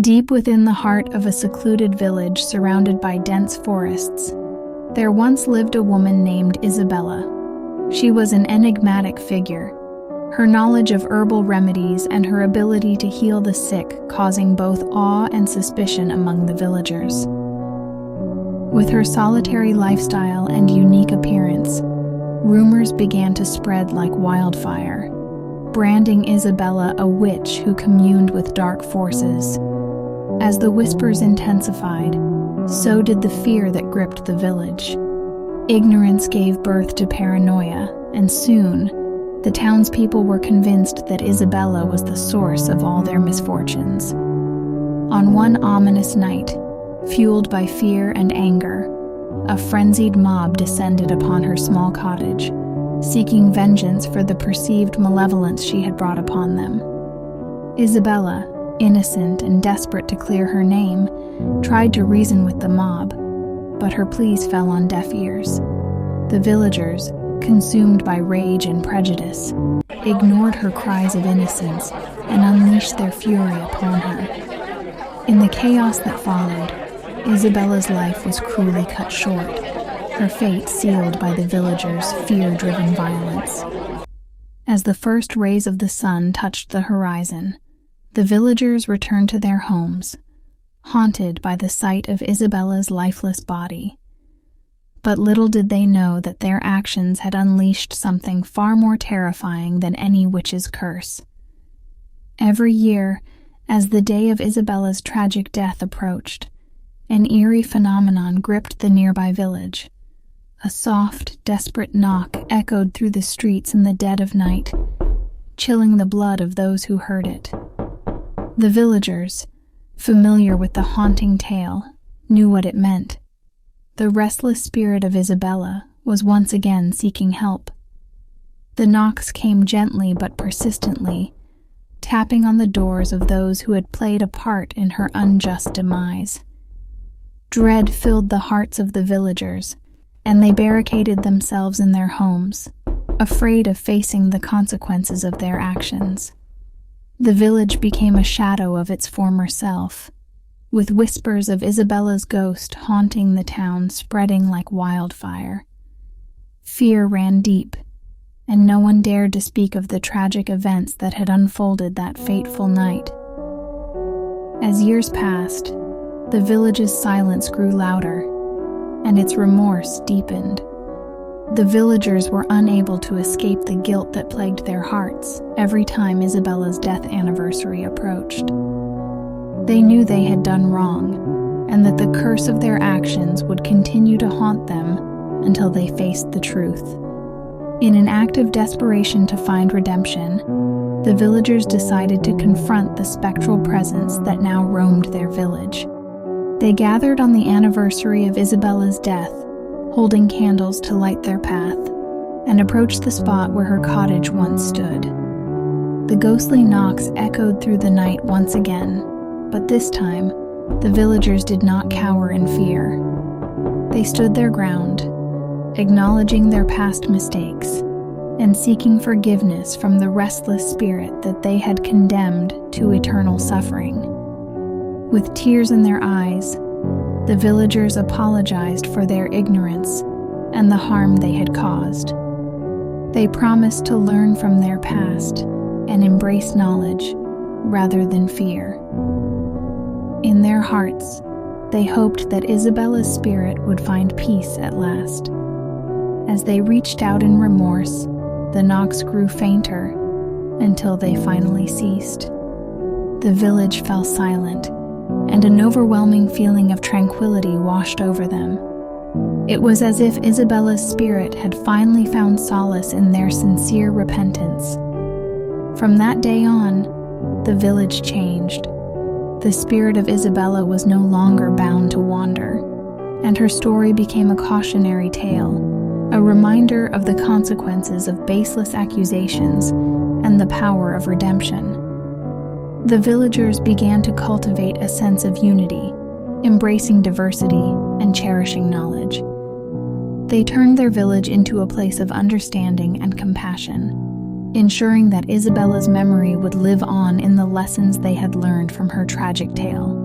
Deep within the heart of a secluded village surrounded by dense forests, there once lived a woman named Isabella. She was an enigmatic figure, her knowledge of herbal remedies and her ability to heal the sick causing both awe and suspicion among the villagers. With her solitary lifestyle and unique appearance, rumors began to spread like wildfire, branding Isabella a witch who communed with dark forces. As the whispers intensified, so did the fear that gripped the village. Ignorance gave birth to paranoia, and soon, the townspeople were convinced that Isabella was the source of all their misfortunes. On one ominous night, fueled by fear and anger, a frenzied mob descended upon her small cottage, seeking vengeance for the perceived malevolence she had brought upon them. Isabella, innocent and desperate to clear her name, tried to reason with the mob, but her pleas fell on deaf ears. The villagers, consumed by rage and prejudice, ignored her cries of innocence and unleashed their fury upon her. In the chaos that followed, Isabella's life was cruelly cut short, her fate sealed by the villagers' fear-driven violence. As the first rays of the sun touched the horizon, the villagers returned to their homes, haunted by the sight of Isabella's lifeless body. But little did they know that their actions had unleashed something far more terrifying than any witch's curse. Every year, as the day of Isabella's tragic death approached, an eerie phenomenon gripped the nearby village. A soft, desperate knock echoed through the streets in the dead of night, chilling the blood of those who heard it. The villagers, familiar with the haunting tale, knew what it meant. The restless spirit of Isabella was once again seeking help. The knocks came gently but persistently, tapping on the doors of those who had played a part in her unjust demise. Dread filled the hearts of the villagers, and they barricaded themselves in their homes, afraid of facing the consequences of their actions. The village became a shadow of its former self, with whispers of Isabella's ghost haunting the town spreading like wildfire. Fear ran deep, and no one dared to speak of the tragic events that had unfolded that fateful night. As years passed, the village's silence grew louder, and its remorse deepened. The villagers were unable to escape the guilt that plagued their hearts every time Isabella's death anniversary approached. They knew they had done wrong, and that the curse of their actions would continue to haunt them until they faced the truth. In an act of desperation to find redemption, the villagers decided to confront the spectral presence that now roamed their village. They gathered on the anniversary of Isabella's death, holding candles to light their path, and approached the spot where her cottage once stood. The ghostly knocks echoed through the night once again, but this time, the villagers did not cower in fear. They stood their ground, acknowledging their past mistakes, and seeking forgiveness from the restless spirit that they had condemned to eternal suffering. With tears in their eyes, the villagers apologized for their ignorance and the harm they had caused. They promised to learn from their past and embrace knowledge rather than fear. In their hearts, they hoped that Isabella's spirit would find peace at last. As they reached out in remorse, the knocks grew fainter until they finally ceased. The village fell silent, and an overwhelming feeling of tranquility washed over them. It was as if Isabella's spirit had finally found solace in their sincere repentance. From that day on, the village changed. The spirit of Isabella was no longer bound to wander, and her story became a cautionary tale, a reminder of the consequences of baseless accusations and the power of redemption. The villagers began to cultivate a sense of unity, embracing diversity and cherishing knowledge. They turned their village into a place of understanding and compassion, ensuring that Isabella's memory would live on in the lessons they had learned from her tragic tale.